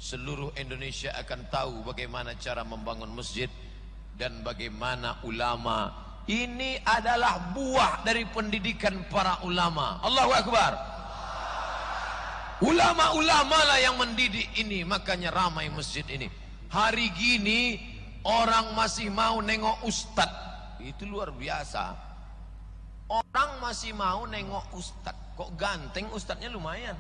Seluruh Indonesia akan tahu bagaimana cara membangun masjid dan bagaimana ulama. Ini adalah buah dari pendidikan para ulama. Allahu Akbar. Ulama-ulama lah yang mendidik ini, makanya ramai masjid ini. Hari gini orang masih mau nengok ustadz, itu luar biasa. Orang masih mau nengok ustadz, kok ganteng ustadznya lumayan.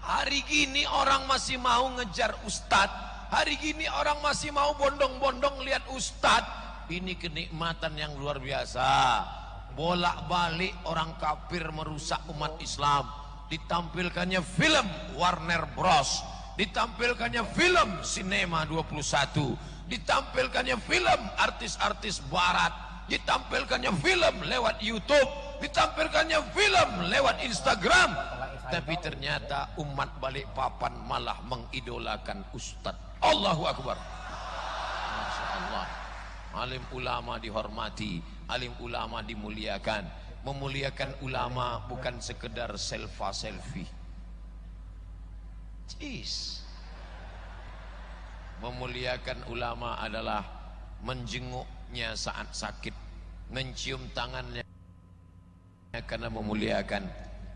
Hari gini orang masih mau ngejar ustadz. Hari gini orang masih mau bondong-bondong lihat ustadz. Ini kenikmatan yang luar biasa. Bolak-balik orang kafir merusak umat Islam. Ditampilkannya film Warner Bros, ditampilkannya film Sinema 21, ditampilkannya film artis-artis barat, ditampilkannya film lewat YouTube, ditampilkannya film lewat Instagram. Tapi ternyata umat Balikpapan malah mengidolakan ustadz. Allahu Akbar. Masya Allah. Alim ulama dihormati, alim ulama dimuliakan. Memuliakan ulama bukan sekedar selfie. Cis. Memuliakan ulama adalah menjenguknya saat sakit, mencium tangannya karena memuliakan,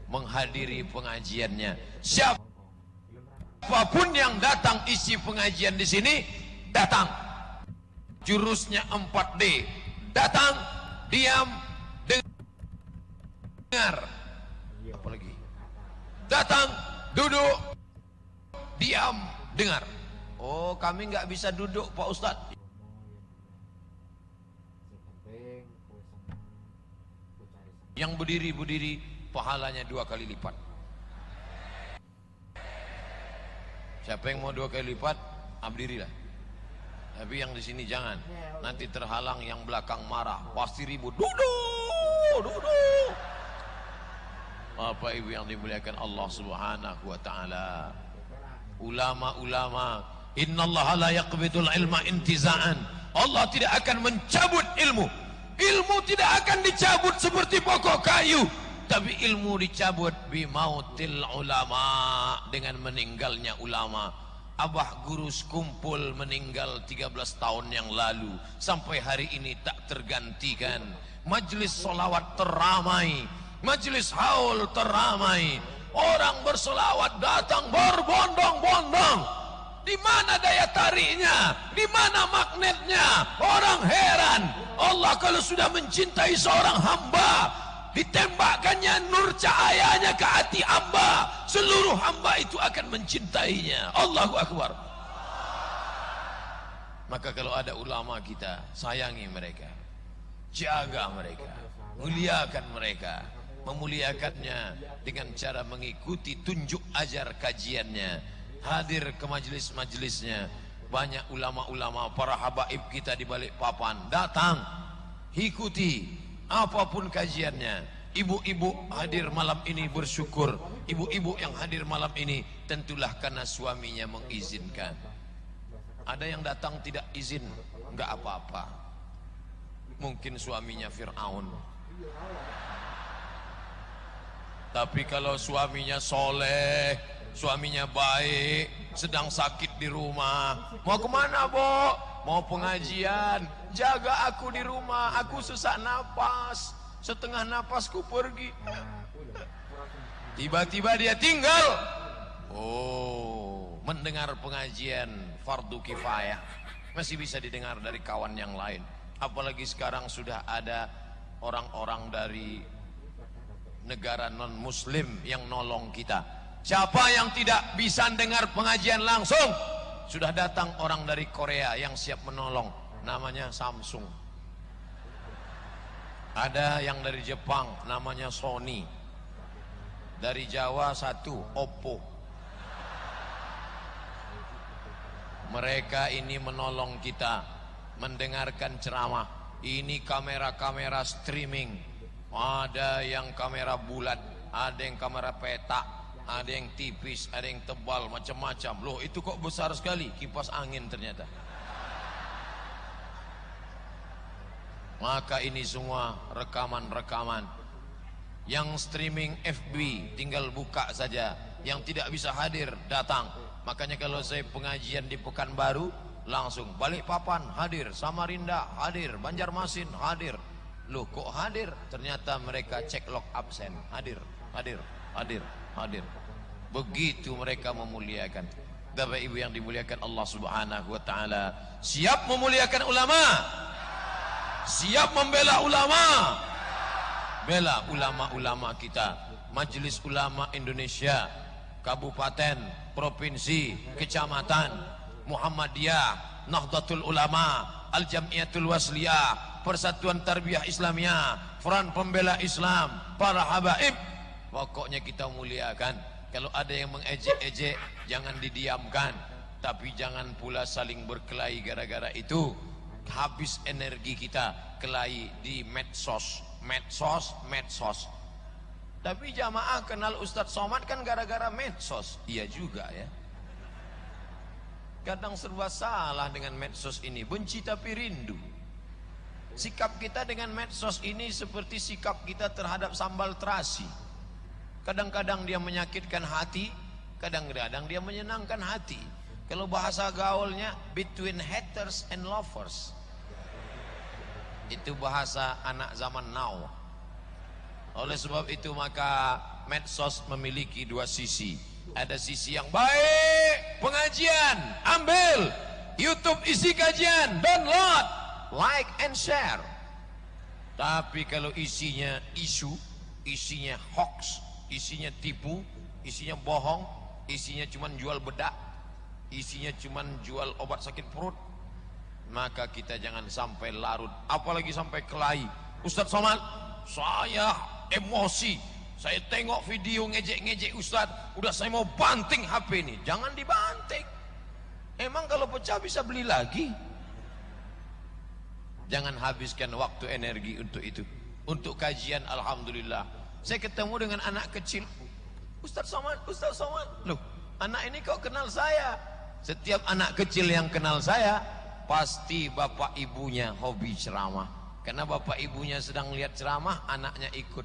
menghadiri pengajiannya. Siapapun yang datang isi pengajian di sini, datang. Jurusnya 4D. Datang, diam, dengar. Apalagi? Datang, duduk, diam, dengar. Oh, kami nggak bisa duduk, Pak Ustadz. Yang berdiri pahalanya 2 kali lipat. Siapa yang mau 2 kali lipat, berdirilah. Tapi yang di sini jangan. Nanti terhalang, yang belakang marah, pasti ribut. Duduk. Bapak Ibu yang dimuliakan Allah Subhanahu wa taala. Ulama-ulama, innallaha la yaqbidul ilma intiza'an. Allah tidak akan mencabut ilmu. Ilmu tidak akan dicabut seperti pokok kayu. Tapi ilmu dicabut bimautil ulama, dengan meninggalnya ulama. Abah guru sekumpul meninggal 13 tahun yang lalu, sampai hari ini tak tergantikan. Majelis solawat teramai, majelis haul teramai. Orang bersolawat datang berbondong-bondong. Di mana daya tariknya? Di mana magnetnya? Orang heran. Allah kalau sudah mencintai seorang hamba, ditembakkannya nur cahayanya ke hati hamba, seluruh hamba itu akan mencintainya. Allahu Akbar. Maka kalau ada ulama kita, sayangi mereka, jaga mereka, muliakan mereka. Memuliakannya dengan cara mengikuti tunjuk ajar kajiannya, hadir ke majelis-majelisnya. Banyak ulama-ulama, para habaib kita di Balikpapan datang, ikuti apapun kajiannya. Ibu-ibu hadir malam ini bersyukur. Ibu-ibu yang hadir malam ini tentulah karena suaminya mengizinkan. Ada yang datang tidak izin, enggak apa-apa. Mungkin suaminya Fir'aun. Tapi kalau suaminya soleh, suaminya baik, sedang sakit di rumah, mau kemana, Bo? Mau pengajian. Jaga aku di rumah, aku sesak napas, setengah napasku pergi. Tiba-tiba dia tinggal. Oh, mendengar pengajian fardu kifayah, masih bisa didengar dari kawan yang lain. Apalagi sekarang sudah ada orang-orang dari negara non muslim yang nolong kita. Siapa yang tidak bisa dengar pengajian langsung, sudah datang orang dari Korea yang siap menolong, namanya Samsung. Ada yang dari Jepang namanya Sony. Dari Jawa satu, Oppo. Mereka ini menolong kita mendengarkan ceramah. Ini kamera-kamera streaming. Ada yang kamera bulat, ada yang kamera petak, ada yang tipis, ada yang tebal, macam-macam. Loh, itu kok besar sekali? Kipas angin ternyata. Maka ini semua rekaman-rekaman. Yang streaming FB tinggal buka saja. Yang tidak bisa hadir datang. Makanya kalau saya pengajian di Pekanbaru, langsung Balikpapan hadir, Samarinda hadir, Banjarmasin hadir. Loh, kok hadir? Ternyata mereka cek log absen. Hadir, hadir, hadir, hadir. Begitu mereka memuliakan. Bapak Ibu yang dimuliakan Allah Subhanahu wa taala, siap memuliakan ulama? Siap membela ulama? Bela ulama-ulama kita. Majelis Ulama Indonesia, kabupaten, provinsi, kecamatan, Muhammadiyah, Nahdlatul Ulama, Al-Jamiyatul Wasliyah, Persatuan Tarbiyah Islamiyah, Front Pembela Islam, para habaib. Pokoknya kita muliakan. Kalau ada yang mengejek-ejek, jangan didiamkan. Tapi jangan pula saling berkelahi gara-gara itu. Habis energi kita kelahi di medsos. Tapi jamaah kenal Ustadz Somad kan gara-gara medsos. Iya juga ya. Kadang serba salah dengan medsos ini. Benci tapi rindu. Sikap kita dengan medsos ini seperti sikap kita terhadap sambal terasi. Kadang-kadang dia menyakitkan hati, kadang-kadang dia menyenangkan hati. Kalau bahasa gaulnya between haters and lovers. Itu bahasa anak zaman now. Oleh sebab itu maka medsos memiliki dua sisi. Ada sisi yang baik, pengajian, ambil. YouTube isi kajian, download, like and share. Tapi kalau isinya isu, isinya hoax, isinya tipu, isinya bohong, isinya cuman jual bedak, isinya cuman jual obat sakit perut, maka kita jangan sampai larut, apalagi sampai kelahi. Ustadz Somad, saya emosi, saya tengok video ngejek-ngejek Ustadz, udah saya mau banting HP ini. Jangan dibanting. Emang kalau pecah bisa beli lagi? Jangan habiskan waktu energi untuk itu. Untuk kajian, alhamdulillah. Saya ketemu dengan anak kecil. Ustadz Somad, Ustadz Somad. Loh, anak ini kok kenal saya? Setiap anak kecil yang kenal saya, pasti bapak ibunya hobi ceramah. Karena bapak ibunya sedang lihat ceramah, anaknya ikut.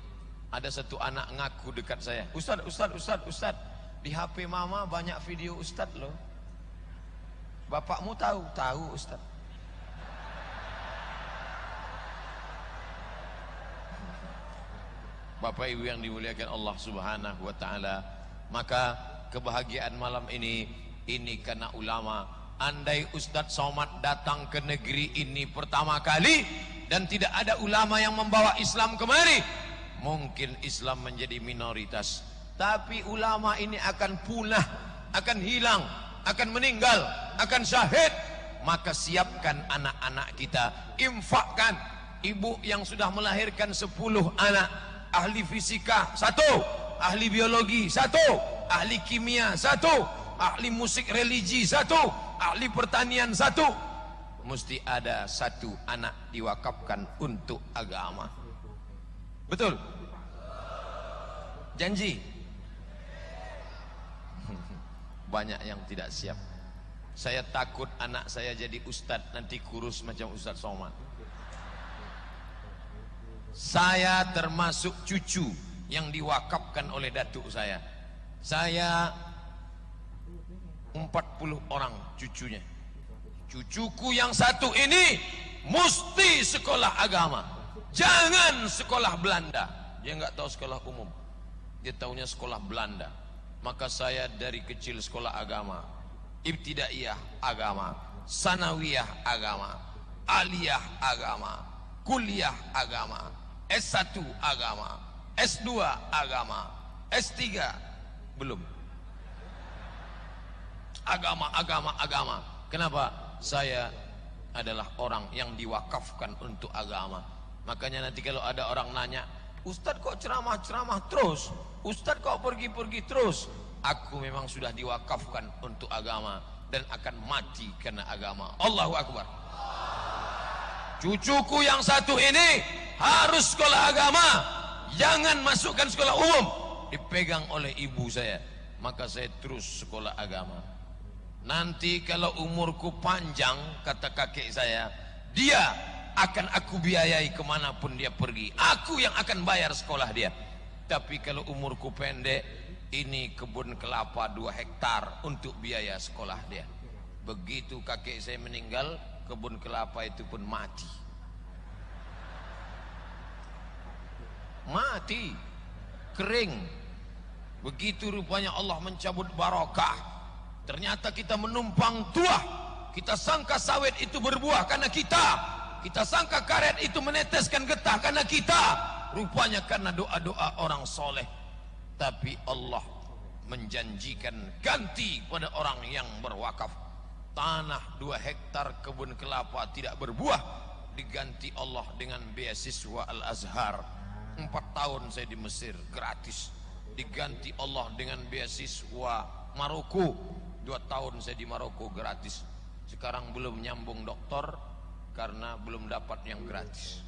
Ada satu anak ngaku dekat saya, Ustadz, di HP mama banyak video Ustadz loh. Bapakmu tahu? Tahu Ustadz. Bapak ibu yang dimuliakan Allah Subhanahu wa taala, maka kebahagiaan malam ini karena ulama. Andai Ustadz Somad datang ke negeri ini pertama kali dan tidak ada ulama yang membawa Islam kemari, mungkin Islam menjadi minoritas. Tapi ulama ini akan punah, akan hilang, akan meninggal, akan syahid. Maka siapkan anak-anak kita, infakkan. Ibu yang sudah melahirkan 10 anak, ahli fisika 1, ahli biologi 1, ahli kimia 1, ahli musik religi 1, ahli pertanian 1, mesti ada 1 anak diwakafkan untuk agama. Betul? Janji? Banyak yang tidak siap. Saya takut anak saya jadi ustadz, nanti kurus macam Ustadz Somad. Saya termasuk cucu yang diwakafkan oleh datuk saya. Saya 40 orang cucunya. Cucuku yang 1 ini mesti sekolah agama, jangan sekolah Belanda. Dia nggak tahu sekolah umum, dia tahunya sekolah Belanda. Maka saya dari kecil sekolah agama, ibtidaiyah agama, sanawiyah agama, aliyah agama, kuliah agama, S1 agama, S2 agama, S3 belum. Agama. Kenapa? Saya adalah orang yang diwakafkan untuk agama. Makanya nanti kalau ada orang nanya, Ustadz kok ceramah-ceramah terus, Ustadz kok pergi-pergi terus, aku memang sudah diwakafkan untuk agama dan akan mati karena agama. Allahu Akbar. Cucuku yang satu ini harus sekolah agama, jangan masukkan sekolah umum, dipegang oleh ibu saya, maka saya terus sekolah agama. Nanti kalau umurku panjang, kata kakek saya, dia akan aku biayai kemanapun dia pergi, aku yang akan bayar sekolah dia. Tapi kalau umurku pendek, ini kebun kelapa 2 hektar untuk biaya sekolah dia. Begitu kakek saya meninggal, kebun kelapa itu pun mati. Mati, kering. Begitu rupanya Allah mencabut barakah. Ternyata kita menumpang tuah, kita sangka sawit itu berbuah karena kita sangka karet itu meneteskan getah karena kita, rupanya karena doa-doa orang soleh. Tapi Allah menjanjikan ganti pada orang yang berwakaf. Tanah 2 hektar kebun kelapa tidak berbuah, diganti Allah dengan beasiswa Al-Azhar. 4 tahun saya di Mesir gratis, diganti Allah dengan beasiswa Maroko. 2 tahun saya di Maroko gratis. Sekarang belum nyambung doktor karena belum dapat yang gratis.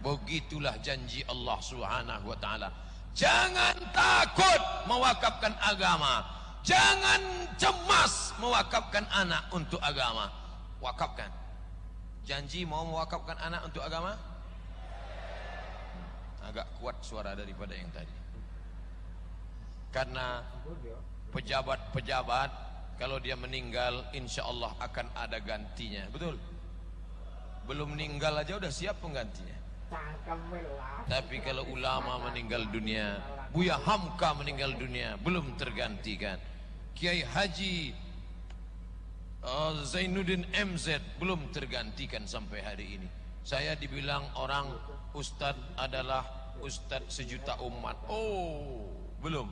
Begitulah janji Allah Subhanahu wa taala. Jangan takut mewakafkan agama, jangan cemas mewakafkan anak untuk agama. Wakafkan. Janji mau mewakafkan anak untuk agama? Agak kuat suara daripada yang tadi. Karena pejabat-pejabat kalau dia meninggal, insya Allah akan ada gantinya. Betul? Belum meninggal aja udah siap penggantinya. Tapi kalau ulama meninggal dunia, Buya Hamka meninggal dunia, belum tergantikan. Kiai Haji Zainuddin MZ belum tergantikan sampai hari ini. Saya dibilang orang Ustadz adalah Ustadz sejuta umat. Oh, belum.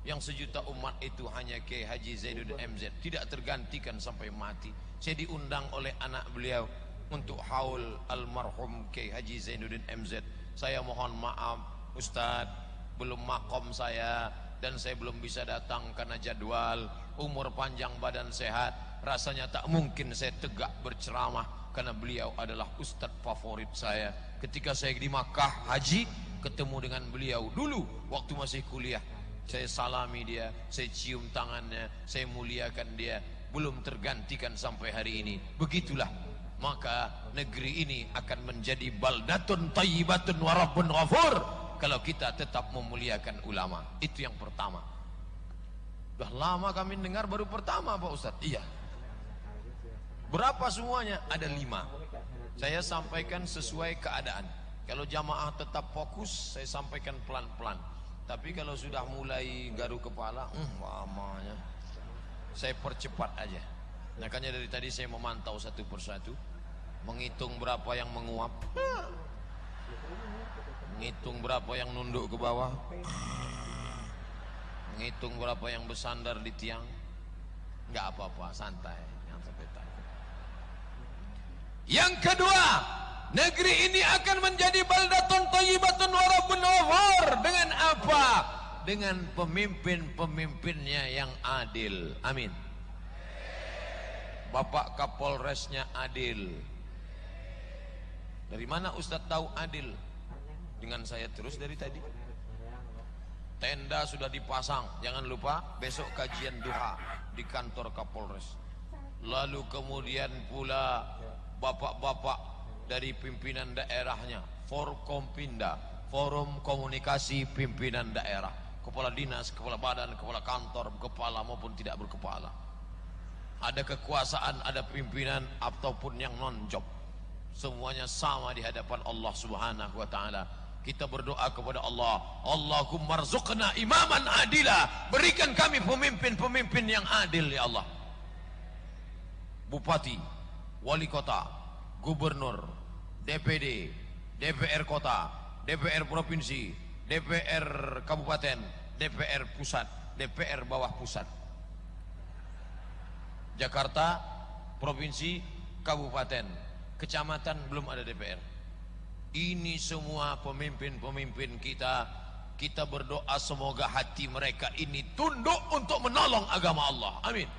Yang sejuta umat itu hanya Kiai Haji Zainuddin MZ, tidak tergantikan sampai mati. Saya diundang oleh anak beliau untuk haul almarhum Kiai Haji Zainuddin MZ. Saya mohon maaf Ustadz, belum makom saya dan saya belum bisa datang karena jadwal, umur panjang badan sehat. Rasanya tak mungkin saya tegak berceramah karena beliau adalah Ustadz favorit saya. Ketika saya di Makkah haji, ketemu dengan beliau dulu waktu masih kuliah. Saya salami dia, saya cium tangannya, saya muliakan dia. Belum tergantikan sampai hari ini. Begitulah, maka negeri ini akan menjadi baldatun tayyibatun wa rabbun ghafur kalau kita tetap memuliakan ulama. Itu yang pertama. Sudah lama kami dengar, baru pertama Pak Ustadz. Iya. Berapa semuanya? Ada 5. Saya sampaikan sesuai keadaan. Kalau jamaah tetap fokus, saya sampaikan pelan-pelan. Tapi kalau sudah mulai garu kepala, lamanya, saya percepat aja. Makanya dari tadi saya memantau satu persatu, menghitung berapa yang menguap, menghitung berapa yang nunduk ke bawah, menghitung berapa yang bersandar di tiang. Nggak apa-apa, santai, jangan sampai takut. Yang kedua, negeri ini akan menjadi baldatun thayyibatun wa rabbun ghafur. Dengan apa? Dengan pemimpin-pemimpinnya yang adil. Amin. Bapak Kapolresnya adil. Dari mana Ustadz tahu adil? Dengan saya terus dari tadi. Tenda sudah dipasang, jangan lupa besok kajian duha di kantor Kapolres. Lalu kemudian pula bapak-bapak dari pimpinan daerahnya, Forkompinda, Forum Komunikasi Pimpinan Daerah, kepala dinas, kepala badan, kepala kantor, kepala maupun tidak berkepala. Ada kekuasaan, ada pimpinan ataupun yang non-job, semuanya sama di hadapan Allah Subhanahu wa taala. Kita berdoa kepada Allah, Allahumma rzuqna imaman adila, berikan kami pemimpin-pemimpin yang adil ya Allah. Bupati, wali kota, gubernur, DPD, DPR kota, DPR provinsi, DPR kabupaten, DPR pusat, DPR bawah pusat. Jakarta, provinsi, kabupaten, kecamatan belum ada DPR. Ini semua pemimpin-pemimpin kita berdoa semoga hati mereka ini tunduk untuk menolong agama Allah. Amin.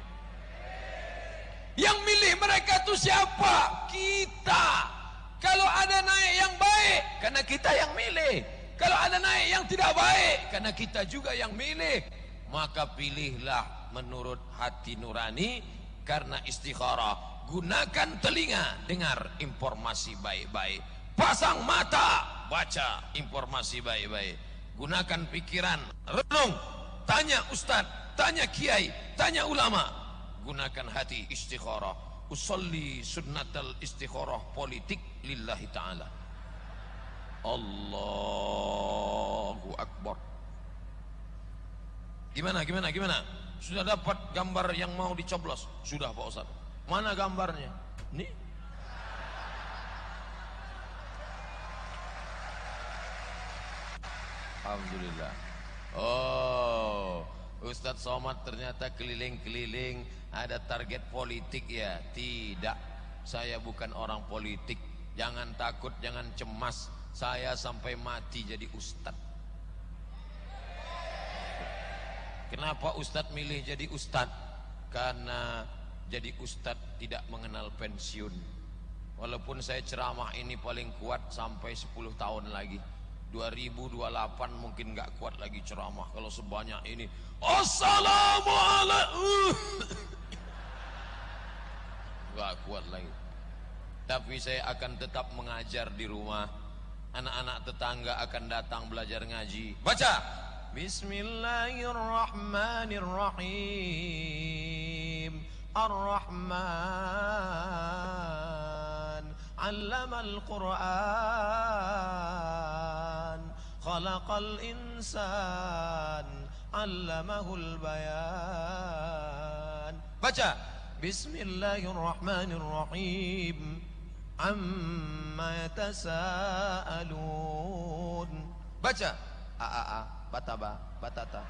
Yang milih mereka itu siapa? Kita. Kalau ada naik yang baik, karena kita yang milih. Kalau ada naik yang tidak baik, karena kita juga yang milih. Maka pilihlah menurut hati nurani, karena istikharah. Gunakan telinga, dengar informasi baik-baik. Pasang mata, baca informasi baik-baik. Gunakan pikiran, renung, tanya ustaz, tanya kiai, tanya ulama. Gunakan hati istikharah. Usolli sunnatal istikharah politik lillahi ta'ala. Allahu Akbar. Gimana? Sudah dapat gambar yang mau dicoblos? Sudah Pak Ustaz. Mana gambarnya? Nih. Alhamdulillah. Oh, Ustadz Somad ternyata keliling-keliling ada target politik ya? Tidak, saya bukan orang politik. Jangan takut, jangan cemas. Saya sampai mati jadi ustadz. Kenapa ustadz milih jadi ustadz? Karena jadi ustadz tidak mengenal pensiun. Walaupun saya ceramah ini paling kuat sampai 10 tahun lagi. 2028 mungkin nggak kuat lagi ceramah kalau sebanyak ini. Assalamualaikum. Nggak kuat lagi. Tapi saya akan tetap mengajar di rumah. Anak-anak tetangga akan datang belajar ngaji. Baca. Bismillahirrahmanirrahim. Ar-Rahman 'allamal Qur'an, khalaqal insan, 'allamahul bayan. Baca. Bismillahirrahmanirrahim. Amma yatasaalun. Baca. Bataba, batata.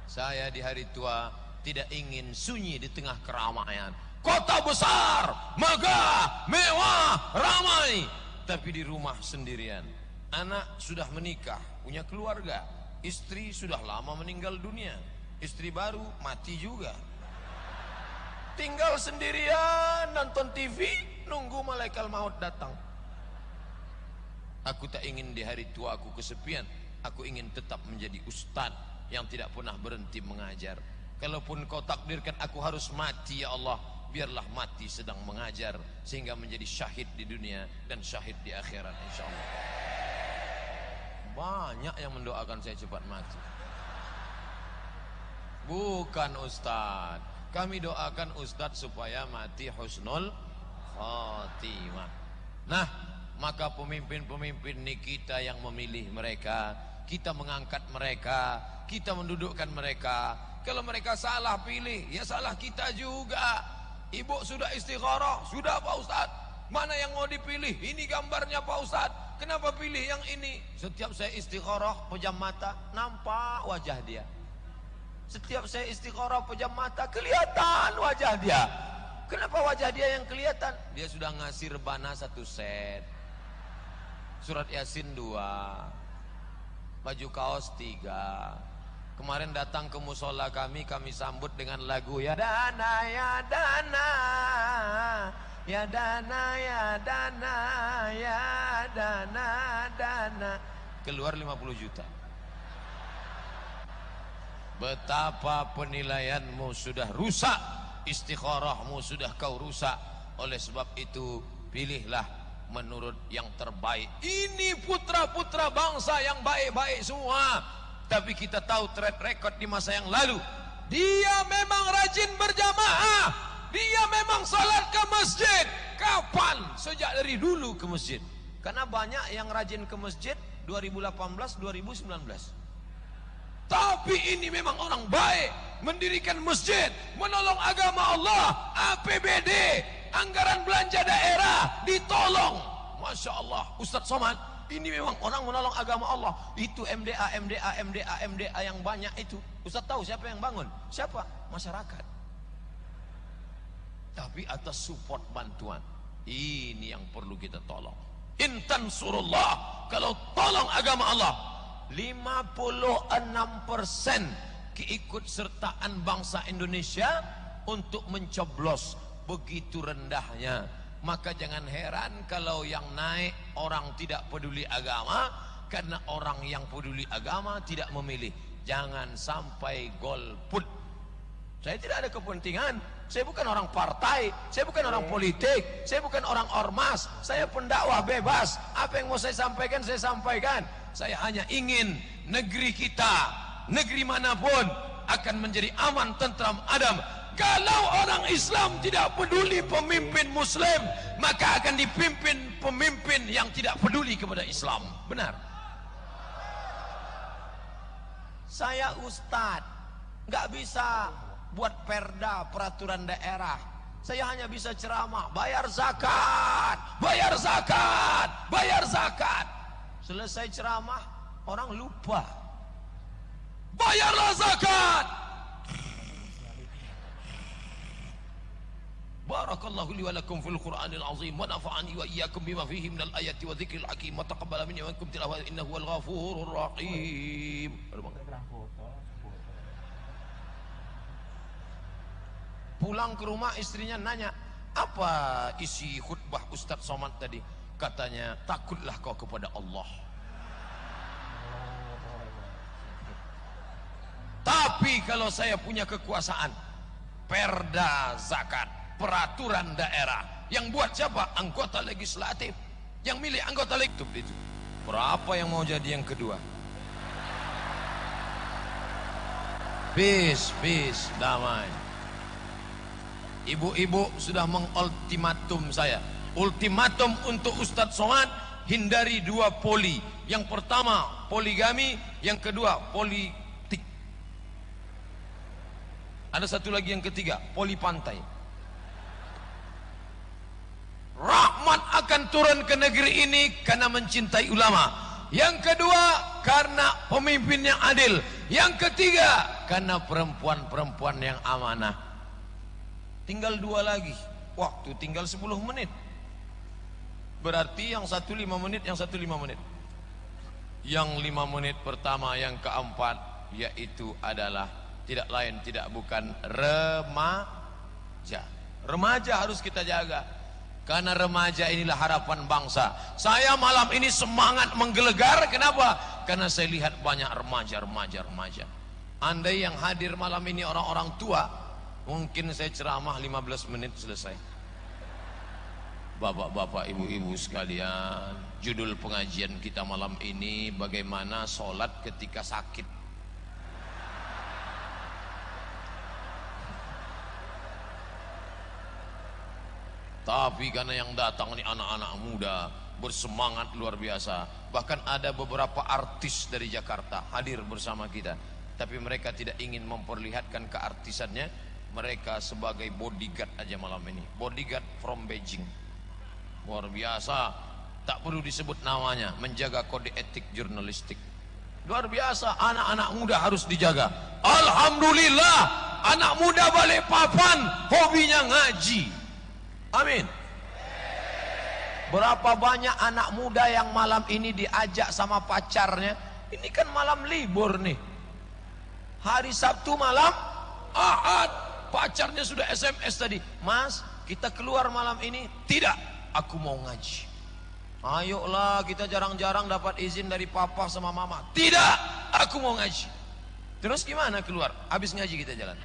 Saya di hari tua tidak ingin sunyi di tengah keramaian. Kota besar, megah, mewah, ramai, tapi di rumah sendirian. Anak sudah menikah, punya keluarga. Istri sudah lama meninggal dunia. Istri baru mati juga. Tinggal sendirian, nonton TV, nunggu malaikat maut datang. Aku tak ingin di hari tua aku kesepian. Aku ingin tetap menjadi ustadz yang tidak pernah berhenti mengajar. Kalaupun kau takdirkan aku harus mati, ya Allah, biarlah mati sedang mengajar, sehingga menjadi syahid di dunia dan syahid di akhirat, insya Allah. Banyak yang mendoakan saya cepat mati. Bukan ustadz, kami doakan ustadz supaya mati husnul khatimah. Nah, maka pemimpin-pemimpin ini kita yang memilih mereka, kita mengangkat mereka, kita mendudukkan mereka. Kalau mereka salah pilih, ya salah kita juga. Ibu sudah istikharah, sudah Pak Ustadz. Mana yang mau dipilih? Ini gambarnya Pak Ustadz. Kenapa pilih yang ini? Setiap saya istikharah, pejam mata, nampak wajah dia. Setiap saya istikharah, pejam mata, kelihatan wajah dia. Kenapa wajah dia yang kelihatan? Dia sudah ngasih rebana 1 set, surat Yasin 2, baju kaos 3. Kemarin datang ke musola kami sambut dengan lagu Ya Dana, Ya Dana, Ya Dana, Ya Dana, Ya Dana, Dana. Keluar 50 juta. Betapa penilaianmu sudah rusak, istikharahmu sudah kau rusak. Oleh sebab itu pilihlah menurut yang terbaik. Ini putra-putra bangsa yang baik-baik semua. Tapi kita tahu track record di masa yang lalu. Dia memang rajin berjamaah. Dia memang salat ke masjid. Kapan? Sejak dari dulu ke masjid. Karena banyak yang rajin ke masjid 2018, 2019. Tapi ini memang orang baik. Mendirikan masjid, menolong agama Allah, APBD, anggaran belanja daerah ditolong. Masya Allah, Ustadz Somad, ini memang orang menolong agama Allah. Itu MDA yang banyak itu. Ustadz tahu siapa yang bangun? Siapa? Masyarakat. Tapi atas support bantuan. Ini yang perlu kita tolong. Intan surullah, kalau tolong agama Allah, 56% keikutsertaan bangsa Indonesia untuk mencoblos begitu rendahnya. Maka jangan heran kalau yang naik orang tidak peduli agama, karena orang yang peduli agama tidak memilih. Jangan sampai golput. Saya tidak ada kepentingan. Saya bukan orang partai, saya bukan orang politik, saya bukan orang ormas, saya pendakwah bebas. Apa yang mau saya sampaikan, saya sampaikan. Saya hanya ingin negeri kita, negeri manapun akan menjadi aman, tentram, adem. Kalau orang Islam tidak peduli pemimpin Muslim, maka akan dipimpin pemimpin yang tidak peduli kepada Islam. Benar. Saya ustadz, nggak bisa buat perda, peraturan daerah. Saya hanya bisa ceramah, bayar zakat, bayar zakat, bayar zakat. Selesai ceramah, orang lupa. Bayarlah zakat. Barakallahu li wa lakum fil Qur'anil azim wa nafa'ani wa iyyakum bima fihi minal ayati wa dzikril hakim wa taqabbala minni wa minkum tilawatan innahu wal ghafurur rahim. Pulang ke rumah istrinya nanya, apa isi khutbah Ustadz Somad tadi? Katanya, takutlah kau kepada Allah. Tapi kalau saya punya kekuasaan, perda zakat, peraturan daerah, yang buat siapa? Anggota legislatif. Yang milih anggota legislatif itu. Berapa yang mau jadi yang kedua? Peace, peace, damai. Ibu-ibu sudah mengultimatum saya. Ultimatum untuk Ustadz Somad, hindari 2 poli. Yang pertama poligami, yang kedua politik. Ada satu lagi yang ketiga, poli pantai. Rahmat akan turun ke negeri ini karena mencintai ulama. Yang kedua, karena pemimpin yang adil. Yang ketiga, karena perempuan-perempuan yang amanah. Tinggal 2 lagi. Waktu tinggal 10 menit. Berarti yang satu 5 menit, yang satu 5 menit. Yang 5 menit pertama, yang keempat, yaitu adalah tidak lain tidak bukan remaja. Remaja harus kita jaga, karena remaja inilah harapan bangsa. Saya malam ini semangat menggelegar. Kenapa? Karena saya lihat banyak remaja. Andai yang hadir malam ini orang-orang tua, mungkin saya ceramah 15 menit selesai. Bapak-bapak, ibu-ibu sekalian, judul pengajian kita malam ini bagaimana sholat ketika sakit. Tapi karena yang datang ini anak-anak muda bersemangat luar biasa. Bahkan ada beberapa artis dari Jakarta hadir bersama kita. Tapi mereka tidak ingin memperlihatkan keartisannya. Mereka sebagai bodyguard aja malam ini. Bodyguard from Beijing. Luar biasa. Tak perlu disebut namanya. Menjaga kode etik jurnalistik. Luar biasa. Anak-anak muda harus dijaga. Alhamdulillah, anak muda Balikpapan hobinya ngaji. Amin. Berapa banyak anak muda yang malam ini diajak sama pacarnya. Ini kan malam libur nih. Hari Sabtu malam Ahad, pacarnya sudah SMS tadi, Mas, kita keluar malam ini. Tidak, aku mau ngaji. Ayolah, kita jarang-jarang dapat izin dari papa sama mama. Tidak, aku mau ngaji. Terus gimana keluar? Habis ngaji kita jalan.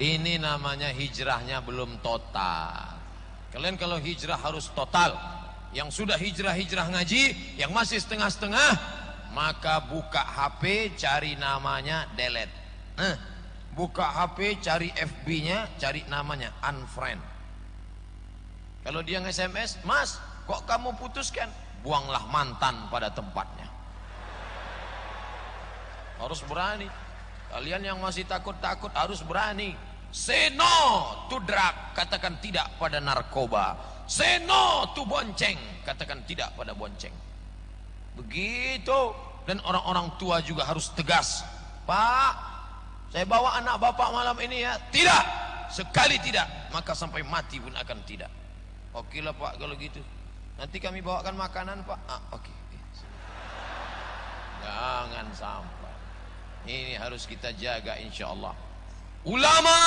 Ini namanya hijrahnya belum total. Kalian kalau hijrah harus total. Yang sudah hijrah ngaji, yang masih setengah-setengah, maka buka HP, cari namanya, delete. Buka HP, cari FB-nya, cari namanya, unfriend. Kalau dia nge-SMS, Mas, kok kamu putuskan? Buanglah mantan pada tempatnya. Harus berani. Kalian yang masih takut-takut harus berani. Say no to drug, katakan tidak pada narkoba. Say no to bonceng, katakan tidak pada bonceng. Begitu. Dan orang-orang tua juga harus tegas. Pak, Saya bawa anak bapak malam ini ya. Tidak, sekali tidak, maka sampai mati pun akan tidak. Oke lah Pak kalau gitu. Nanti kami bawakan makanan Pak. Oke. Jangan sampai. Ini harus kita jaga insya Allah. Ulama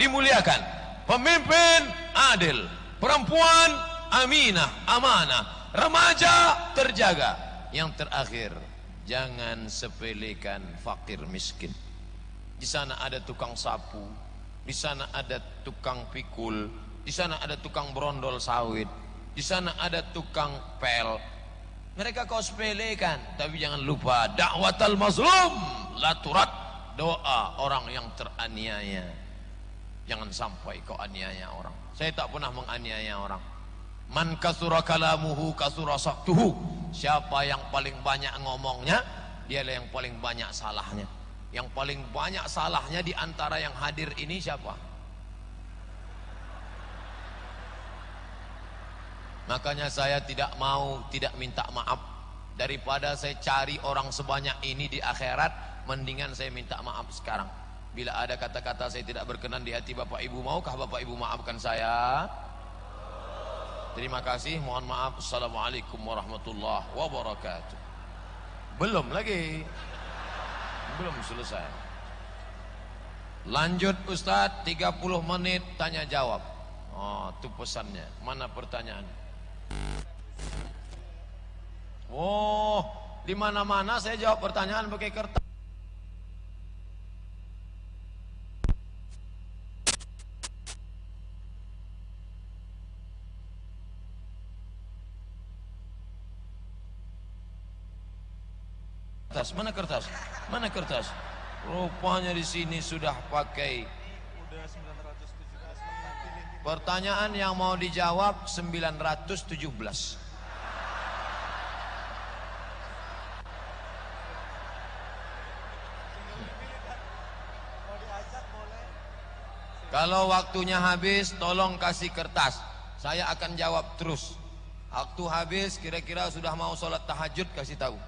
dimuliakan, pemimpin adil, perempuan aminah, amanah, remaja terjaga. Yang terakhir, jangan sepelekan fakir miskin. Di sana ada tukang sapu, di sana ada tukang pikul, di sana ada tukang brondol sawit, di sana ada tukang pel. Mereka kau sepelekan, tapi jangan lupa dakwatal mazlum la turat, doa orang yang teraniaya. Jangan sampai kau aniaya orang. Saya tak pernah menganiaya orang. Man kasura kalamuhu kasura saktuhu. Siapa yang paling banyak ngomongnya, dialah yang paling banyak salahnya. Yang paling banyak salahnya di antara yang hadir ini siapa? Makanya saya tidak minta maaf. Daripada saya cari orang sebanyak ini di akhirat, mendingan saya minta maaf sekarang. Bila ada kata-kata saya tidak berkenan di hati Bapak Ibu, maukah Bapak Ibu maafkan saya? Terima kasih, mohon maaf. Assalamualaikum warahmatullahi wabarakatuh. Belum lagi, belum selesai. Lanjut Ustadz, 30 menit tanya jawab. Oh, itu pesannya. Mana pertanyaan? Oh, di mana-mana saya jawab pertanyaan pakai kertas. Mana kertas? Mana kertas? Rupanya di sini sudah pakai. Pertanyaan yang mau dijawab 917. Kalau waktunya habis, tolong kasih kertas. Saya akan jawab terus. Waktu habis, kira-kira sudah mau sholat tahajud, kasih tahu.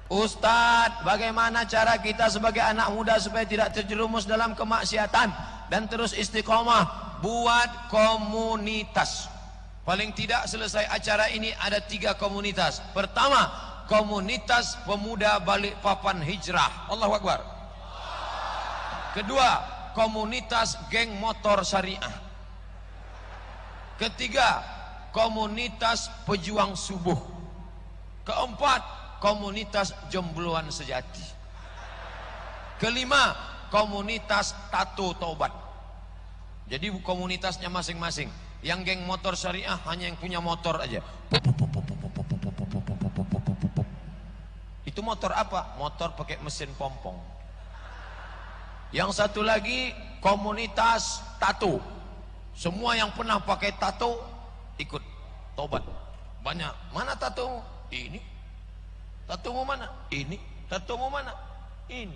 Ustadz, bagaimana cara kita sebagai anak muda supaya tidak terjerumus dalam kemaksiatan dan terus istiqomah? Buat komunitas. Paling tidak selesai acara ini ada 3 komunitas. Pertama, komunitas pemuda Balikpapan Hijrah. Allahu Akbar. Kedua, komunitas geng motor syariah. Ketiga, komunitas pejuang subuh. Keempat, komunitas jombloan sejati. Kelima, komunitas tato taubat. Jadi komunitasnya masing-masing. Yang geng motor syariah hanya yang punya motor aja. Itu motor apa? Motor pakai mesin pompong. Yang satu lagi komunitas tato. Semua yang pernah pakai tato ikut taubat. Banyak. Mana tato? Ini. Tatumu mana? Ini. Tatumu mana? Ini.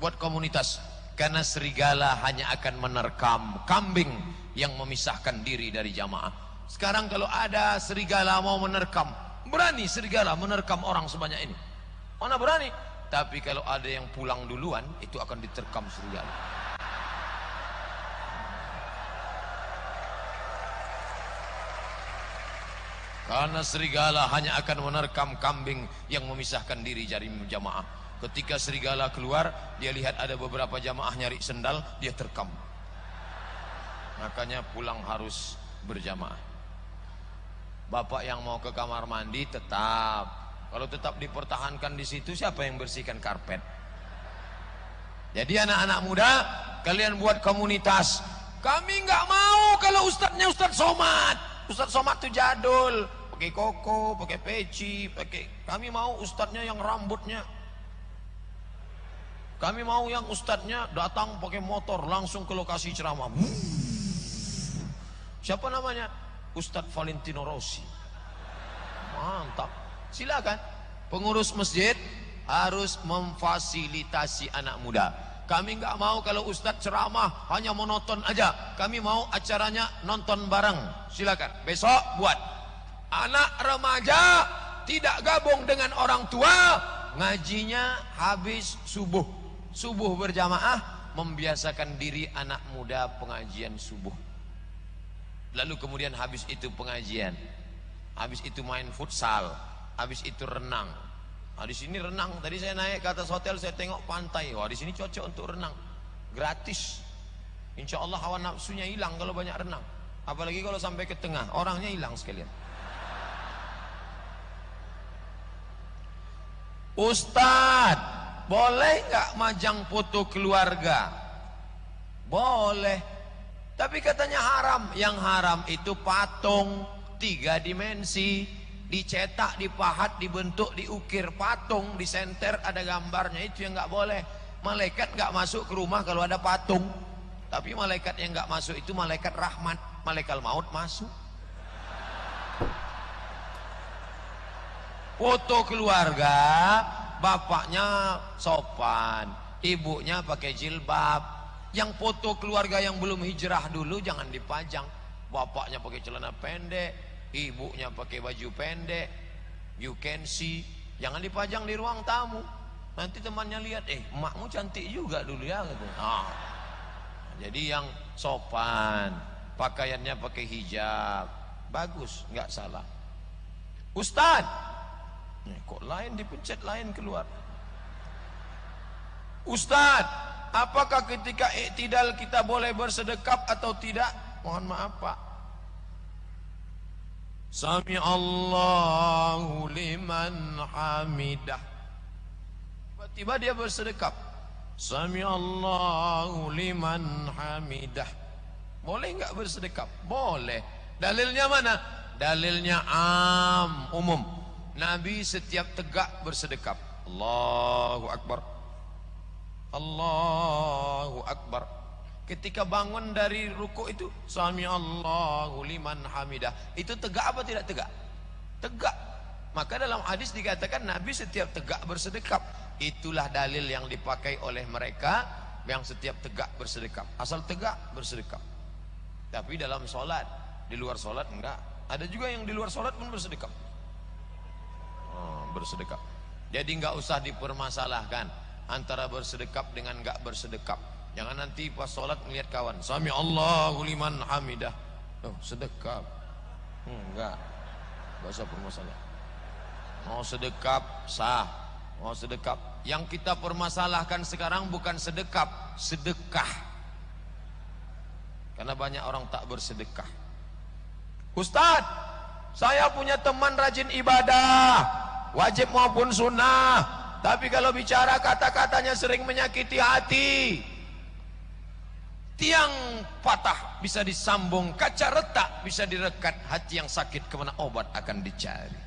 Buat komunitas. Karena serigala hanya akan menerkam kambing yang memisahkan diri dari jamaah. Sekarang kalau ada serigala mau menerkam, berani serigala menerkam orang sebanyak ini? Mana berani? Tapi kalau ada yang pulang duluan, itu akan diterkam serigala. Karena serigala hanya akan menerkam kambing yang memisahkan diri dari jamaah. Ketika serigala keluar, dia lihat ada beberapa jamaah nyari sendal, dia terkam. Makanya pulang harus berjamaah. Bapak yang mau ke kamar mandi tetap. Kalau tetap dipertahankan di situ, siapa yang bersihkan karpet? Jadi anak-anak muda, kalian buat komunitas. Kami nggak mau kalau ustadznya Ustadz Somad. Ustadz Somad tuh jadul, pakai koko, pakai peci, Kami mau ustadznya yang rambutnya. Kami mau yang ustadznya datang pakai motor langsung ke lokasi ceramah. Siapa namanya? Ustadz Valentino Rossi. Mantap. Silakan. Pengurus masjid harus memfasilitasi anak muda. Kami nggak mau kalau ustadz ceramah hanya menonton aja. Kami mau acaranya nonton bareng. Silakan. Besok buat. Anak remaja tidak gabung dengan orang tua, ngajinya habis subuh. Subuh berjamaah, membiasakan diri anak muda pengajian subuh. Lalu kemudian habis itu pengajian, habis itu main futsal, habis itu renang. Nah, di sini renang, tadi saya naik ke atas hotel, saya tengok pantai. Wah, di sini cocok untuk renang, gratis. Insya Allah hawa nafsunya hilang kalau banyak renang. Apalagi kalau sampai ke tengah, orangnya hilang sekalian. Ustadz, boleh nggak majang foto keluarga? Boleh, tapi katanya haram. Yang haram itu patung 3 dimensi, dicetak, dipahat, dibentuk, diukir. Patung disenter ada gambarnya, itu yang nggak boleh. Malaikat nggak masuk ke rumah kalau ada patung. Tapi malaikat yang nggak masuk itu malaikat rahmat, malaikat maut masuk. Foto keluarga, bapaknya sopan, ibunya pakai jilbab. Yang foto keluarga yang belum hijrah dulu jangan dipajang. Bapaknya pakai celana pendek, ibunya pakai baju pendek, you can see. Jangan dipajang di ruang tamu. Nanti temannya lihat, emakmu cantik juga dulu ya, gitu. Nah, jadi yang sopan, pakaiannya pakai hijab, bagus, nggak salah. Ustadz, kok lain dipencet, lain keluar. Ustadz, apakah ketika iktidal kita boleh bersedekap atau tidak? Mohon maaf Pak. Sami Allahu liman hamidah. Tiba-tiba dia bersedekap. Sami Allahu liman hamidah. Boleh nggak bersedekap? Boleh. Dalilnya mana? Dalilnya umum. Nabi setiap tegak bersedekap. Allahu Akbar, Allahu Akbar. Ketika bangun dari ruku itu, Sami Allahu liman hamidah. Itu tegak apa tidak tegak? Tegak. Maka dalam hadis dikatakan Nabi setiap tegak bersedekap. Itulah dalil yang dipakai oleh mereka yang setiap tegak bersedekap. Asal tegak bersedekap. Tapi dalam sholat, di luar sholat enggak. Ada juga yang di luar sholat pun bersedekap. Bersedekap. Jadi enggak usah dipermasalahkan antara bersedekap dengan enggak bersedekap. Jangan nanti pas sholat melihat kawan, Sami Allahu liman hamidah. Sedekap. Enggak usah permasalah. Mau sedekap sah, mau sedekap. Yang kita permasalahkan sekarang bukan sedekap, sedekah. Karena banyak orang tak bersedekah. Ustadz, saya punya teman rajin ibadah, wajib maupun sunnah, tapi kalau bicara kata-katanya sering menyakiti hati. Tiang patah bisa disambung, kaca retak bisa direkat, hati yang sakit kemana obat akan dicari.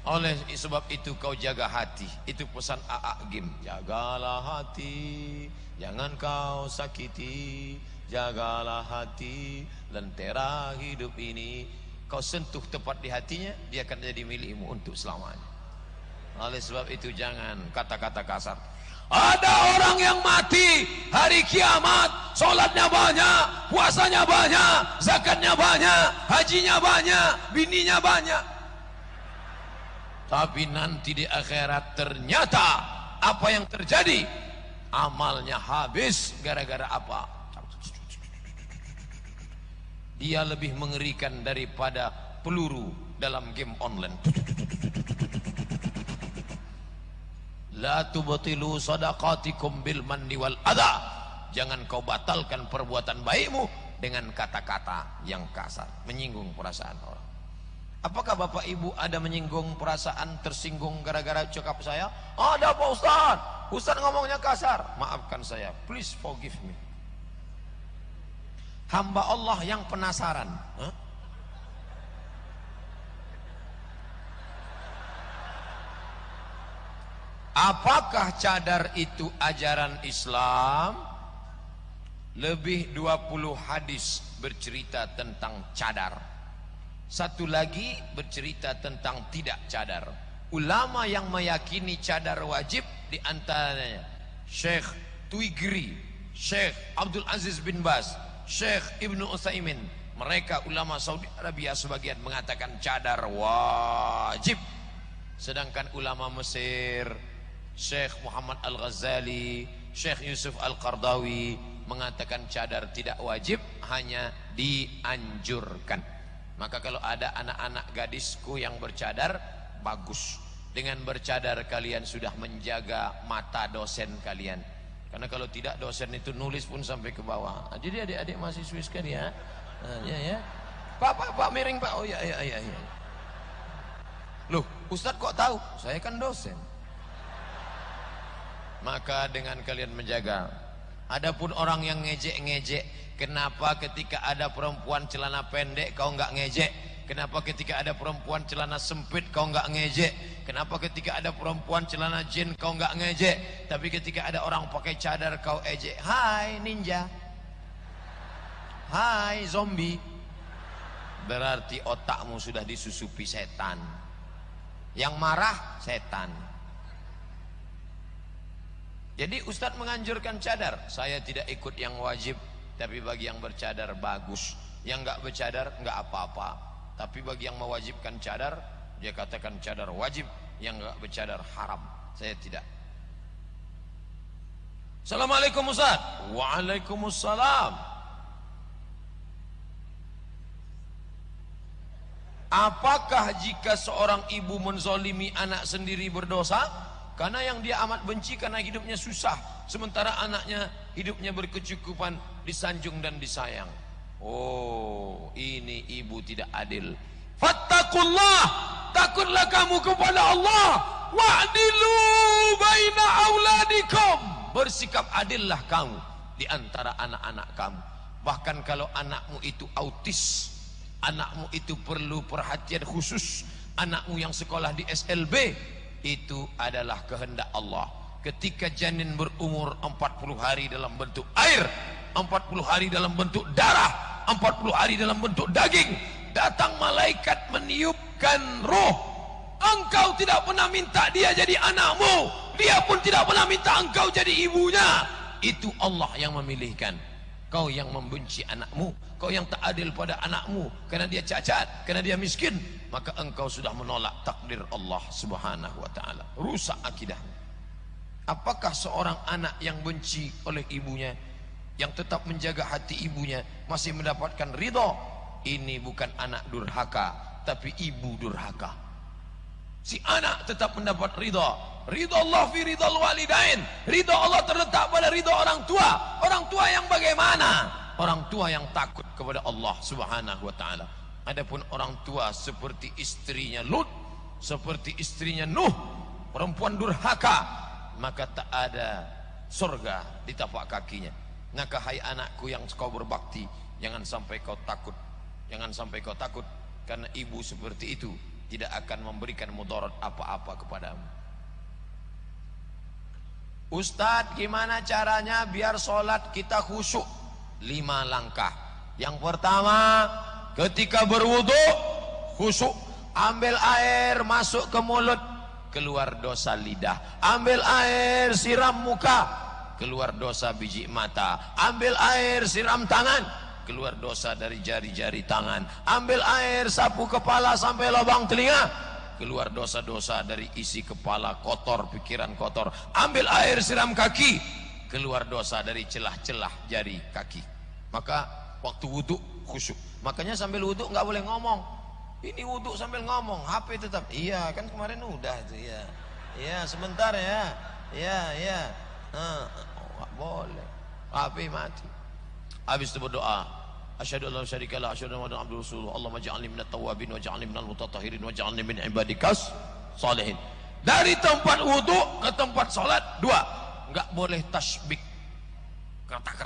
Oleh sebab itu kau jaga hati. Itu pesan A.A. Gim. Jagalah hati, jangan kau sakiti. Jagalah hati, lentera hidup ini. Kau sentuh tepat di hatinya, dia akan jadi milikmu untuk selamanya. Oleh sebab itu jangan kata-kata kasar. Ada orang yang mati hari kiamat, sholatnya banyak, puasanya banyak, zakatnya banyak, hajinya banyak, bininya banyak. Tapi nanti di akhirat ternyata apa yang terjadi? Amalnya habis gara-gara apa? Dia lebih mengerikan daripada peluru dalam game online. La tubtilu sadaqatikum bil manni wal adha. Jangan kau batalkan perbuatan baikmu dengan kata-kata yang kasar, menyinggung perasaan orang. Apakah Bapak Ibu ada menyinggung perasaan, tersinggung gara-gara cakap saya? Ada Pak Ustaz. Ustaz ngomongnya kasar. Maafkan saya, please forgive me. Hamba Allah yang penasaran. Apakah cadar itu ajaran Islam? Lebih 20 hadis bercerita tentang cadar. Satu lagi bercerita tentang tidak cadar. Ulama yang meyakini cadar wajib diantaranya Syekh Tuigri, Syekh Abdul Aziz bin Baz, Syekh Ibnu Utsaimin, Mereka ulama Saudi Arabia sebagian mengatakan cadar wajib, sedangkan ulama Mesir, Syekh Muhammad Al-Ghazali, Syekh Yusuf Al-Qardawi mengatakan cadar tidak wajib, hanya dianjurkan. Maka kalau ada anak-anak gadisku yang bercadar, bagus. Dengan bercadar kalian sudah menjaga mata dosen kalian. Karena kalau tidak, dosen itu nulis pun sampai ke bawah. Jadi adik-adik mahasiswa sekalian ya. Pak miring Pak. Oh ya. Loh, Ustadz kok tahu? Saya kan dosen. Maka dengan kalian menjaga. Adapun orang yang ngejek-ngejek, kenapa ketika ada perempuan celana pendek kau enggak ngejek? Kenapa ketika ada perempuan celana sempit kau enggak ngejek? Kenapa ketika ada perempuan celana jin kau enggak ngejek? Tapi ketika ada orang pakai cadar kau ejek. Hai ninja, hai zombie. Berarti otakmu sudah disusupi setan. Yang marah setan. Jadi Ustadz menganjurkan cadar. Saya tidak ikut yang wajib, tapi bagi yang bercadar bagus. Yang enggak bercadar enggak apa-apa. Tapi bagi yang mewajibkan cadar, dia katakan cadar wajib. Yang enggak bercadar haram. Saya tidak. Assalamualaikum Ustadz. Waalaikumsalam. Apakah jika seorang ibu menzolimi anak sendiri berdosa? Karena yang dia amat benci karena hidupnya susah, sementara anaknya hidupnya berkecukupan, disanjung dan disayang. Oh, ini ibu tidak adil. Fattaqullah, takutlah kamu kepada Allah. Wa'dilu baina auladikum, bersikap adillah kamu di antara anak-anak kamu. Bahkan kalau anakmu itu autis, anakmu itu perlu perhatian khusus, anakmu yang sekolah di SLB, itu adalah kehendak Allah. Ketika janin berumur 40 hari dalam bentuk air, 40 hari dalam bentuk darah, 40 hari dalam bentuk daging, datang malaikat meniupkan roh. Engkau tidak pernah minta dia jadi anakmu, dia pun tidak pernah minta engkau jadi ibunya. Itu Allah yang memilihkan. Kau yang membenci anakmu, kau yang tak adil pada anakmu karena dia cacat, karena dia miskin, maka engkau sudah menolak takdir Allah Subhanahu wa taala. Rusak akidah. Apakah seorang anak yang benci oleh ibunya, yang tetap menjaga hati ibunya, masih mendapatkan ridho? Ini bukan anak durhaka, tapi ibu durhaka. Si anak tetap mendapat ridho. Ridho Allah fi ridhal walidain. Ridho Allah terletak pada ridho orang tua. Orang tua yang bagaimana? Orang tua yang takut kepada Allah Subhanahu wa taala. Adapun orang tua seperti istrinya Lut, seperti istrinya Nuh, perempuan durhaka, maka tak ada surga di tapak kakinya. Maka hai anakku yang kau berbakti, jangan sampai kau takut. Jangan sampai kau takut, karena ibu seperti itu tidak akan memberikan mudarat apa-apa kepadamu. Ustadz, gimana caranya biar sholat kita khusyuk? 5 langkah. Yang pertama, ketika berwudu khusyuk. Ambil air masuk ke mulut, keluar dosa lidah. Ambil air siram muka, keluar dosa biji mata. Ambil air siram tangan, keluar dosa dari jari-jari tangan. Ambil air sapu kepala sampai lubang telinga, keluar dosa-dosa dari isi kepala kotor, pikiran kotor. Ambil air siram kaki, keluar dosa dari celah-celah jari kaki. Maka waktu wudhu khusyuk. Makanya sambil wudhu nggak boleh ngomong. Ini wudhu sambil ngomong, HP tetap. Iya kan kemarin udah itu ya. Iya sebentar ya. Iya. Nggak boleh. HP mati. Habis itu berdoa. Asyhadu an la syarika la asyhadu anna Muhammadan abduhu rasulullah. Allahumma ja'alni minat tawwabin wa ja'alni minal mutatahhirin wa ja'alni min ibadikas salihin. Dari tempat wudu ke tempat salat 2. Enggak boleh tasbih. Kertak.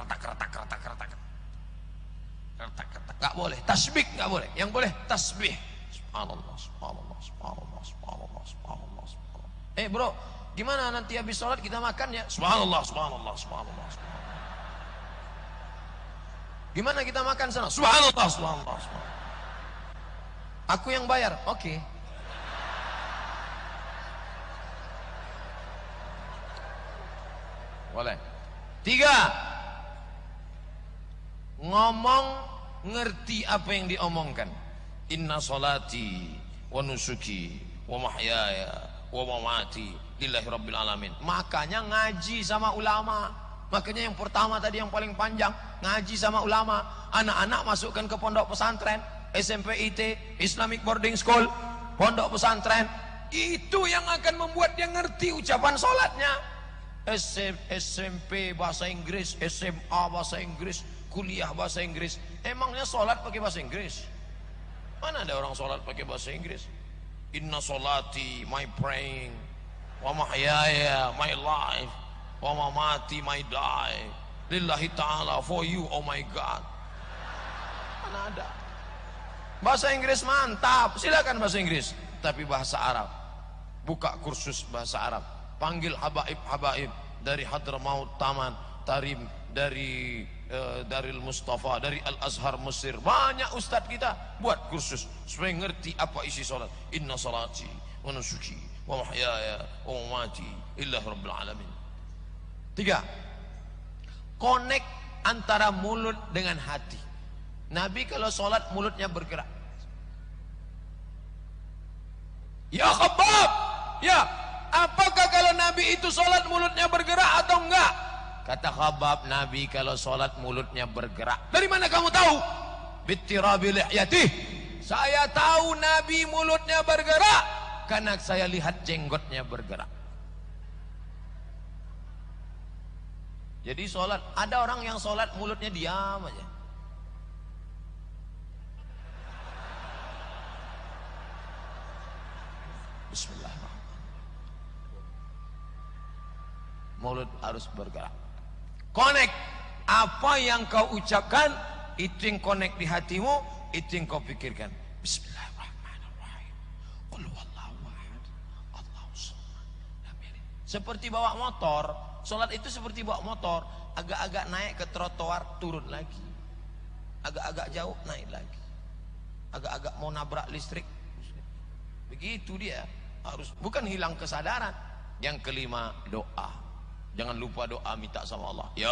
Enggak boleh tasbih, enggak boleh. Yang boleh tasbih. Subhanallah, subhanallah, subhanallah, subhanallah, subhanallah, subhanallah. Bro, gimana nanti habis salat kita makan ya? Subhanallah, subhanallah, subhanallah, subhanallah. Gimana kita makan sana? Subhanallah, subhanallah, subhanallah. Aku yang bayar, oke. Boleh. 3. Ngomong ngerti apa yang diomongkan. Inna salati wa nusuki wa mahyaya wa mamati lillahi rabbil alamin. Makanya ngaji sama ulama. Makanya yang pertama tadi yang paling panjang, ngaji sama ulama. Anak-anak masukkan ke pondok pesantren, SMP IT, Islamic Boarding School, pondok pesantren. Itu yang akan membuat dia ngerti ucapan sholatnya. SMP bahasa Inggris, SMA bahasa Inggris, kuliah bahasa Inggris. Emangnya sholat pakai bahasa Inggris? Mana ada orang sholat pakai bahasa Inggris? Inna sholati, my praying, wa mahyaya, my life, wa mamati, my die, lillahi ta'ala, for you, oh my God. Mana ada? Bahasa Inggris mantap, silakan bahasa Inggris. Tapi bahasa Arab, buka kursus bahasa Arab, panggil habaib-habaib dari Hadramaut Taman, Tarim, dari Daril Mustafa, dari Al-Azhar Mesir. Banyak ustadz kita buat kursus supaya ngerti apa isi salat. Inna salati wa nusuki wa mahyaya wa mamati lillahi rabbil alamin. 3. Connect antara mulut dengan hati. Nabi kalau salat mulutnya bergerak. Ya Khabbab, ya, apakah kalau Nabi itu salat mulutnya bergerak atau enggak? Kata Khabbab, Nabi kalau sholat mulutnya bergerak. Dari mana kamu tahu? Bittirabi lihyatih. Saya tahu Nabi mulutnya bergerak karena saya lihat jenggotnya bergerak. Jadi sholat, ada orang yang sholat mulutnya diam aja. Bismillahirrahmanirrahim. Mulut harus bergerak. Connect apa yang kau ucapkan, itu yang connect di hatimu, itu yang kau pikirkan. Bismillahirrahmanirrahim. Qul huwallahu ahad, Allahus samad. Seperti bawa motor, sholat itu seperti bawa motor, agak-agak naik ke trotoar, turun lagi, agak-agak jauh naik lagi, agak-agak mau nabrak listrik. Begitu dia harus, bukan hilang kesadaran. Yang kelima, doa. Jangan lupa doa, minta sama Allah. Ya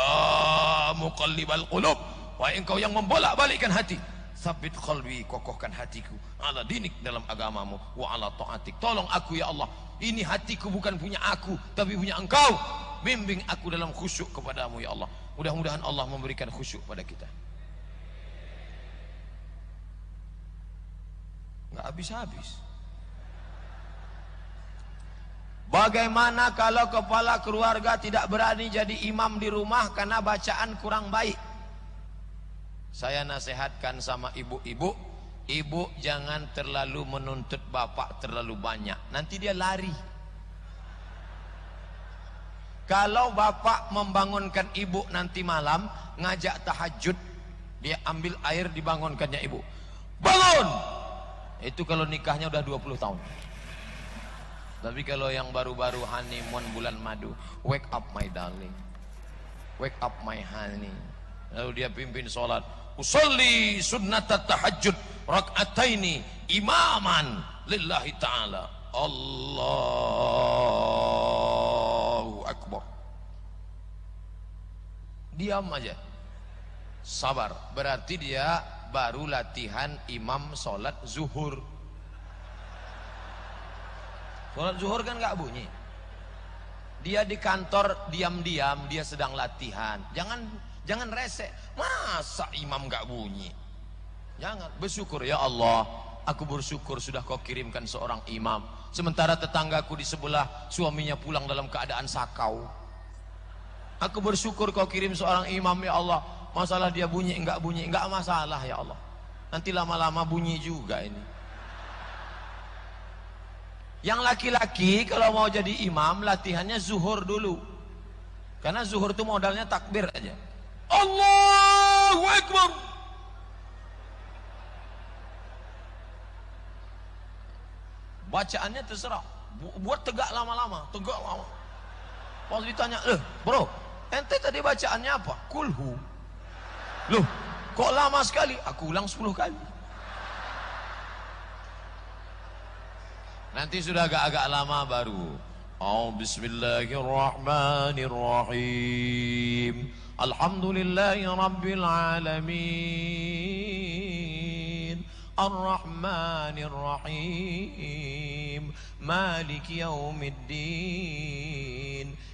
muqallibal qulub, wahai engkau yang membolak-balikkan hati, sabit qalbi, kokohkan hatiku, ala dinik, dalam agamamu, wa ala ta'atik. Tolong aku ya Allah, ini hatiku bukan punya aku tapi punya engkau. Bimbing aku dalam khusyuk kepadamu ya Allah. Mudah-mudahan Allah memberikan khusyuk pada kita. Nggak habis-habis. Bagaimana kalau kepala keluarga tidak berani jadi imam di rumah karena bacaan kurang baik? Saya nasihatkan sama ibu-ibu, ibu jangan terlalu menuntut bapak terlalu banyak, nanti dia lari. Kalau bapak membangunkan ibu nanti malam ngajak tahajud, dia ambil air dibangunkannya ibu, bangun. Itu kalau nikahnya udah 20 tahun. Tapi kalau yang baru-baru honeymoon bulan madu, wake up my darling, wake up my honey. Lalu dia pimpin sholat, usolli sunnatat tahajud rak'ataini imaman lillahi ta'ala. Allahu Akbar. Diam aja, sabar. Berarti dia baru latihan imam sholat zuhur. Sholat zuhur kan nggak bunyi. Dia di kantor diam-diam, dia sedang latihan. Jangan rese. Masa imam nggak bunyi? Jangan. Bersyukur, ya Allah, aku bersyukur sudah kau kirimkan seorang imam. Sementara tetanggaku di sebelah suaminya pulang dalam keadaan sakau. Aku bersyukur kau kirim seorang imam ya Allah. Masalah dia bunyi enggak masalah ya Allah. Nanti lama-lama bunyi juga ini. Yang laki-laki kalau mau jadi imam latihannya zuhur dulu. Karena zuhur itu modalnya takbir aja. Allahu Akbar. Bacaannya terserah. Buat tegak lama-lama, tegak lama. Pas ditanya, bro, ente tadi bacaannya apa? Kulhu. Loh, kok lama sekali? Aku ulang 10 kali. Nanti sudah agak-agak lama baru. Oh, bismillahirrahmanirrahim. Alhamdulillahi rabbil alamin. Ar-Rahmanir Rahim, Maliki Yaumiddin,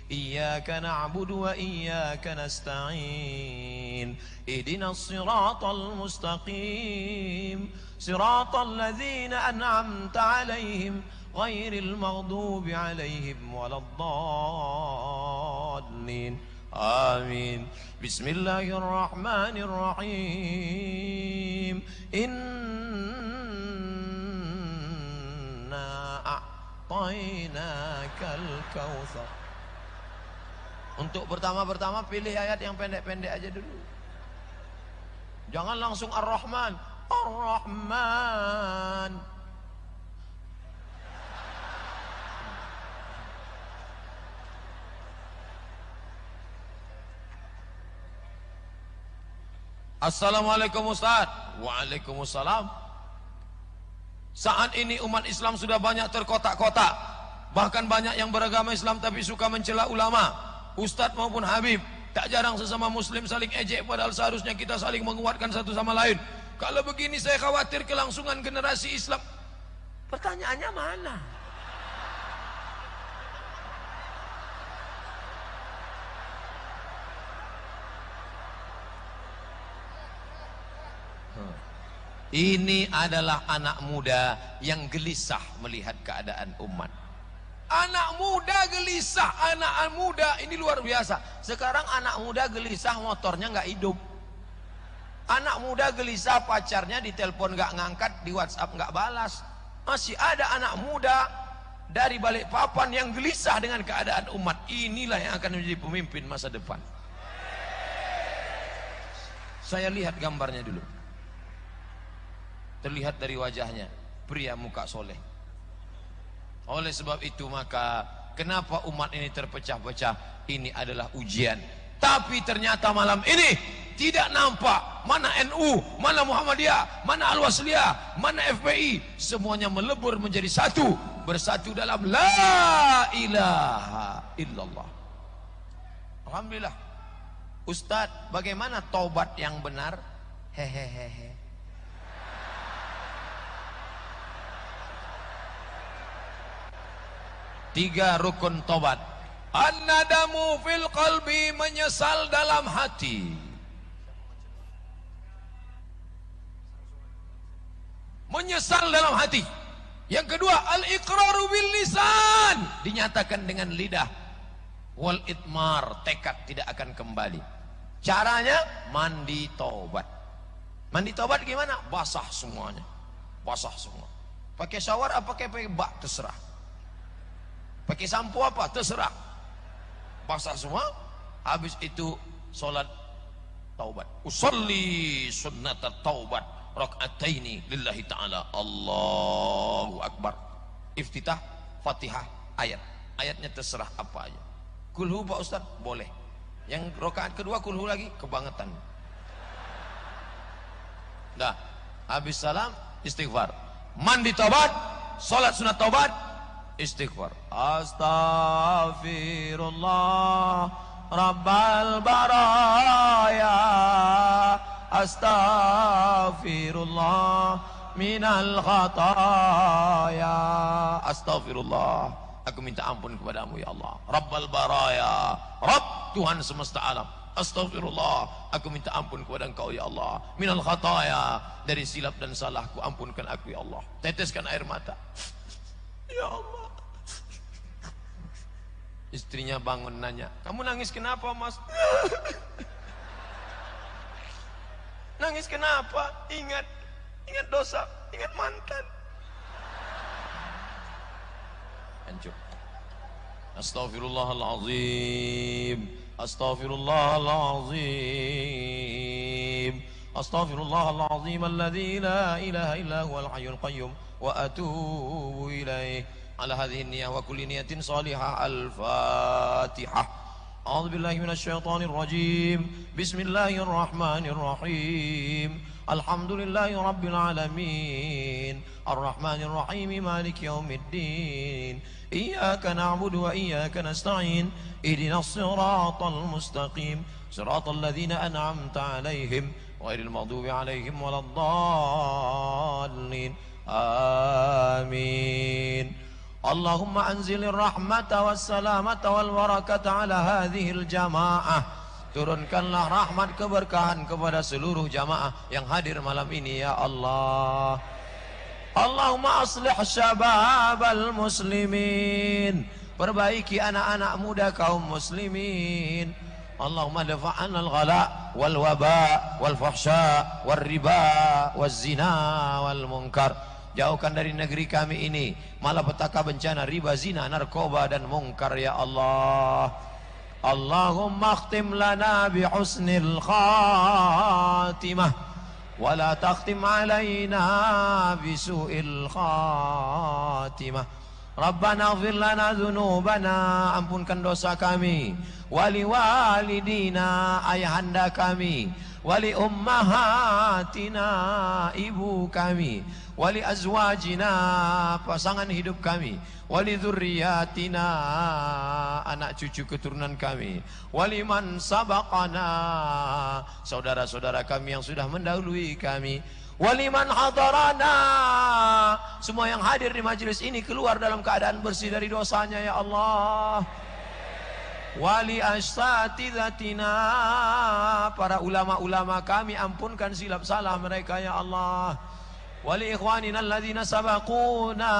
Iyyaka na'budu wa iyyaka nasta'in, Ihdinas siratal mustaqim, siratal ladzina an'amta 'alaihim ghairil maghdubi 'alaihim waladdallin. Amin. Bismillahirrahmanirrahim. Inna a'tainakal kautsar. Untuk pertama-pertama pilih ayat yang pendek-pendek aja dulu. Jangan langsung Ar-Rahman. Ar-Rahman. Assalamualaikum Ustaz. Waalaikumsalam. Saat ini umat Islam sudah banyak terkotak-kotak. Bahkan banyak yang beragama Islam tapi suka mencela ulama, Ustaz maupun Habib. Tak jarang sesama muslim saling ejek, padahal seharusnya kita saling menguatkan satu sama lain. Kalau begini saya khawatir kelangsungan generasi Islam. Pertanyaannya mana? Ini adalah anak muda yang gelisah melihat keadaan umat. Anak muda gelisah, anak muda ini luar biasa. Sekarang anak muda gelisah motornya nggak hidup. Anak muda gelisah pacarnya ditelepon nggak ngangkat, di WhatsApp nggak balas. Masih ada anak muda dari Balikpapan yang gelisah dengan keadaan umat. Inilah yang akan menjadi pemimpin masa depan. Saya lihat gambarnya dulu. Terlihat dari wajahnya, pria muka soleh. Oleh sebab itu maka kenapa umat ini terpecah-pecah? Ini adalah ujian. Tapi ternyata malam ini tidak nampak mana NU, mana Muhammadiyah, mana Al-Wasliyah, mana FPI. Semuanya melebur menjadi satu, bersatu dalam la ilaha illallah. Alhamdulillah. Ustadz, bagaimana taubat yang benar? Hehehe. Tiga rukun tobat. An-nadamu fil qalbi, menyesal dalam hati. Menyesal dalam hati. Yang kedua, al-iqraru bil lisan, dinyatakan dengan lidah. Wal itmar, tekad tidak akan kembali. Caranya mandi tobat. Mandi tobat gimana? Basah semuanya. Basah semua. Pakai shower apa pakai bak, terserah. Pakai sampo apa? Terserah. Basah semua. Habis itu solat taubat. Usolli sunnatat taubat raka'ataini lillahi ta'ala. Allahu Akbar. Iftitah, Fatihah, ayat. Ayatnya terserah apa aja. Kulhu Pak Ustaz? Boleh. Yang rakaat kedua kulhu lagi? Kebangetan. Dah. Habis salam, istighfar. Mandi taubat, solat sunat taubat, istighfar. Astaghfirullah Rabbal baraya, astaghfirullah minal khataya. Astaghfirullah, aku minta ampun kepadamu ya Allah. Rabbal baraya, Rabb Tuhan semesta alam. Astaghfirullah, aku minta ampun kepada engkau ya Allah. Minal khataya, dari silap dan salahku ampunkan aku ya Allah. Teteskan air mata. Ya Allah. Istrinya bangun nanya, kamu nangis kenapa mas? Nangis kenapa? Ingat dosa, ingat mantan. Hancur. Astaghfirullahalazim, astaghfirullahalazim, astaghfirullahalazim alladzi la ilaha illa huwal hayyul qayyum wa atubu ilaih. Ala hadhihi niyyah wa kulli niyatin salihah. Al-Fatihah. أعوذ بالله من الشيطان الرجيم بسم الله الرحمن الرحيم الحمد لله رب العالمين الرحمن الرحيم مالك يوم الدين إياك نعبد وإياك نستعين اهدنا الصراط المستقيم صراط الذين أنعمت عليهم غير المغضوب عليهم ولا الضالين آمين اللهم أنزل الرحمة والسلامة والبركة على هذه الجماعة. Turunkanlah rahmat keberkahan kepada seluruh jamaah yang hadir malam ini ya Allah. Allahumma aslih syababal muslimin. Perbaiki anak-anak muda kaum muslimin. Allahumma dafa'an al-ghala wal waba wal fahsya wal riba wal zina wal munkar. Jauhkan dari negeri kami ini malapetaka, bencana, riba, zina, narkoba dan mungkar ya Allah. Allahumma akhtim lana bi husnil khatimah wa la takhtim alaina bi su'il khatimah. Rabbana ighfir lana dzunubana, ampunkan dosa kami, wali walidina, ayahanda kami, wali ummahatina, ibu kami, wali azwajina, pasangan hidup kami, wali dzurriyyatina, anak cucu keturunan kami, wali man sabaqana, saudara-saudara kami yang sudah mendahului kami, wali man hadarana, semua yang hadir di majelis ini keluar dalam keadaan bersih dari dosanya ya Allah. Wali asatidatina, para ulama-ulama kami, ampunkan silap salah mereka ya Allah. Wali ikhwanina alladzina sabaquna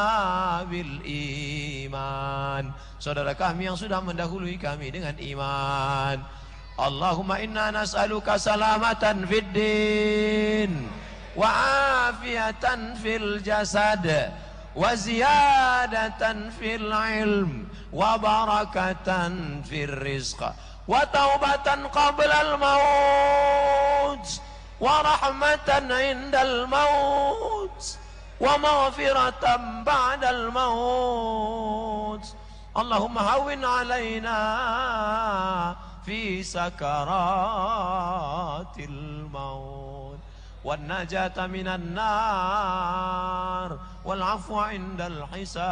bil iman, saudara kami yang sudah mendahului kami dengan iman. Allahumma inna nas'aluka salamatan fid din wa afiyatan fil jasad wa ziyadatan fil ilm wa barakatan fil rizq wa taubatan qabla al maut wa rahmatan indal maut wa maghfiratan ba'dal maut. Allahumma hawwin alaina fi sakaratil maut wan najata minan nar wal afwa indal hisab.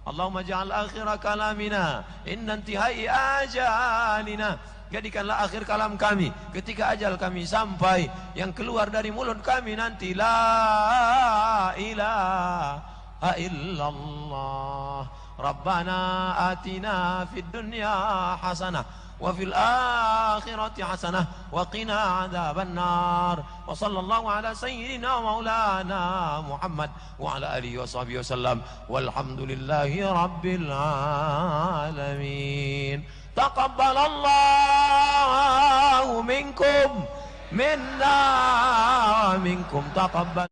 Allahumma ja'al akhir kalamina inna intihai ajalina, jadikanlah akhir kalam kami ketika ajal kami sampai, yang keluar dari mulut kami nanti la ilaha illallah. Rabbana atina fid dunya hasanah wa fil akhirati hasanah wa qina adzaban nar. Wa sallallahu ala sayyidina maulana Muhammad wa ala alihi washabihi wasallam. Walhamdulillahi rabbil alamin. Taqabbalallahu minkum minna minkum taqabbal.